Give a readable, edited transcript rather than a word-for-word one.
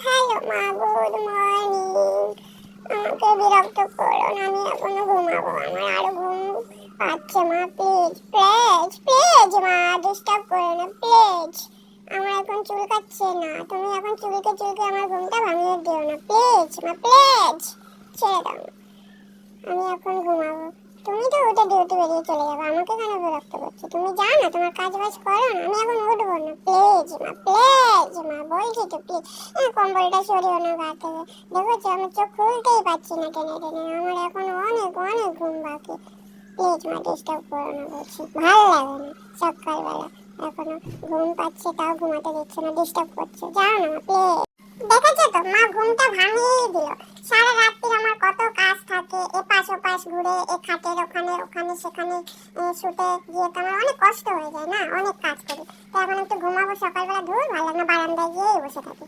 Hello মা, good morning. আমাকে বিরক্ত করো না, আমি এখনো ঘুমাবো। আমার আরো ঘুম পাচ্ছে মা, প্লিজ প্লিজ প্লিজ মা, ডিস্টার্ব করো না প্লিজ। আমার এখন চুলকাচ্ছে না, তুমি এখন চুলকে চুলকে আমার ঘুমটা ভাঙিয়ে দিও না প্লিজ মা, প্লিজ ছেড়ে দাও। আমি এখন ঘুমাবো। তুমি তো উঠে ডিউটি বেরিয়ে চলে যাবে, আমাকে কেন বিরক্ত করছো? তুমি যাও না, তোমার কাজ বাজ করো না, আমি এখন উঠবো না প্লিজ মা, প্লিজ মা বলছি তো প্লিজ। কম্বলটা সরিও না গা থেকে, দেখেছো আমি চোখ খুলতেই পারছি না টেনে টেনে, আমার এখন অনেক অনেক ঘুম বাকি। প্লিজ মা ডিস্টার্ব করো না বলছি, ভালো লাগে না সকালবেলা এখনো ঘুম পাচ্ছে তাও ঘুমাতে দিচ্ছে না, ডিস্টার্ব করছে, যাও না মা প্লিজ। দেখেছো তো মা ঘুমটা ভাঙিয়ে দিল। সারা রাত্রি আমার কত কাজ থাকে, এপাশ ওপাশ ঘুরে এ খাটের ওখানে ওখানে সেখানে শুতে গিয়ে তো আমার অনেক কষ্ট হয়ে যায় না, অনেক কাজ করি। তো এখন একটু ঘুমাবো সকালবেলা, ধুর ভালো লাগে না, বারান্দায় গিয়ে বসে থাকি।